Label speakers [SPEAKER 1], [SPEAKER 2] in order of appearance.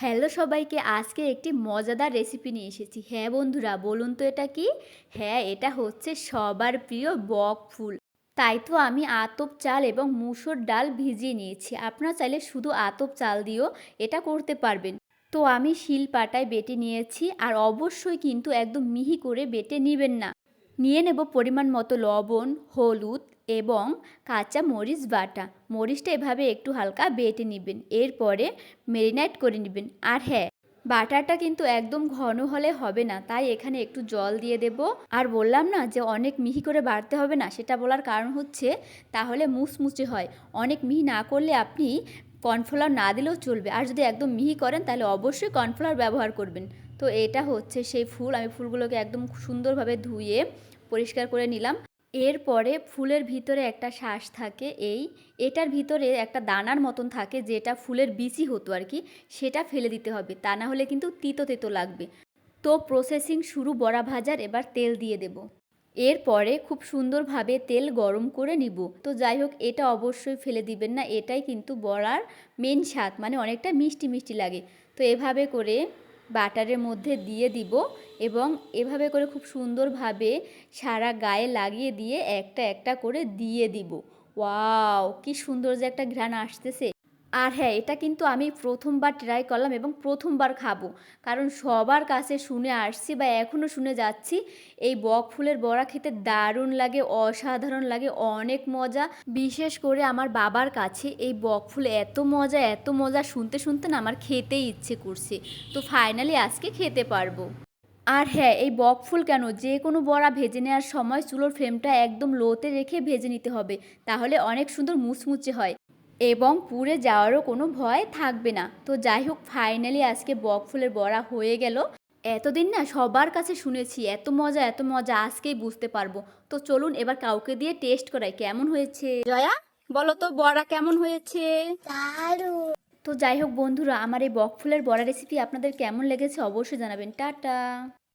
[SPEAKER 1] Hello সবাইকে, আজকে একটি মজাদার রেসিপি নিয়ে এসেছি। হ্যাঁ বন্ধুরা, বলুন তো এটা কি? হ্যাঁ, এটা হচ্ছে সবার প্রিয় বক ফুল। তাই তো আমি আতপ চাল এবং মুসুর ডাল ভিজিয়ে নিয়েছি। আপনারা চাইলে শুধু আতপ চাল দিয়েও এটা করতে পারবেন। তো আমি শিলপাটায় বেটে নিয়েছি, আর অবশ্যই কিন্তু একদম মিহি করে বেটে নেবেন না। নিয়ে নেব পরিমাণ মতো লবণ, হলুদ এবং কাঁচা মরিচ বাটা। মরিচটা এভাবে একটু হালকা বেটে নেবেন, এরপরে মেরিনেট করে নেবেন। আর হ্যাঁ, বাটাটা কিন্তু একদম ঘন হলে হবে না, তাই এখানে একটু জল দিয়ে দেব। আর বললাম না যে অনেক মিহি করে বাটতে হবে না, সেটা বলার কারণ হচ্ছে তাহলে মুচমুচে হয়। অনেক মিহি না করলে আপনি কর্নফ্লাওয়ার না দিলেও চলবে, আর যদি একদম মিহি করেন তাহলে অবশ্যই কর্নফ্লাওয়ার ব্যবহার করবেন। তো এটা হচ্ছে সেই ফুল। আমি ফুলগুলোকে একদম সুন্দরভাবে ধুয়ে পরিষ্কার করে নিলাম। এরপরে ফুলের ভিতরে একটা শ্বাস থাকে, এটার ভিতরে একটা দানার মতন থাকে, যেটা ফুলের বিচি হতো আর কি, সেটা ফেলে দিতে হবে, তা না হলে কিন্তু তিতো তিতো লাগবে। তো প্রসেসিং শুরু বড়া ভাজার। এবার তেল দিয়ে দেব। এরপরে খুব সুন্দরভাবে তেল গরম করে নিব। তো যাই হোক, এটা অবশ্যই ফেলে দিবেন না, এটাই কিন্তু বড়ার মেন স্বাদ, মানে অনেকটা মিষ্টি মিষ্টি লাগে। তো এভাবে করে বাটারের মধ্যে দিয়ে দিব এবং এভাবে করে খুব সুন্দরভাবে সারা গায়ে লাগিয়ে দিয়ে একটা একটা করে দিয়ে দিব। ওয়াও, কি সুন্দর যে একটা ঘ্রাণ আসতেছে! আর হ্যাঁ, এটা কিন্তু আমি প্রথমবার ট্রাই করলাম এবং প্রথমবার খাবো, কারণ সবার কাছে শুনে আসছি বা এখনও শুনে যাচ্ছি এই বক ফুলের বড়া খেতে দারুণ লাগে, অসাধারণ লাগে, অনেক মজা। বিশেষ করে আমার বাবার কাছে এই বক ফুল এত মজা এত মজা, শুনতে শুনতে না আমার খেতেই ইচ্ছে করছে। তো ফাইনালি আজকে খেতে পারবো। আর হ্যাঁ, এই বক ফুল কেন, যে কোনো বড়া ভেজে নেওয়ার সময় চুলোর ফ্লেমটা একদম লোতে রেখে ভেজে নিতে হবে, তাহলে অনেক সুন্দর মুচমুচে হয় এবং পুড়ে যাওয়ারও কোনো ভয় থাকবে না। তো যাই হোক, ফাইনালি আজকে বক ফুলের বড়া হয়ে গেল। এতদিন না সবার কাছে শুনেছি এত মজা এত মজা, আজকেই বুঝতে পারবো। তো চলুন এবার কাউকে দিয়ে টেস্ট করাই কেমন হয়েছে। জয়া, বলো তো বড়া কেমন হয়েছে?
[SPEAKER 2] দারুণ।
[SPEAKER 1] তো যাই হোক বন্ধুরা, আমার এই বক ফুলের বড়া রেসিপি আপনাদের কেমন লেগেছে অবশ্যই জানাবেন। টাটা।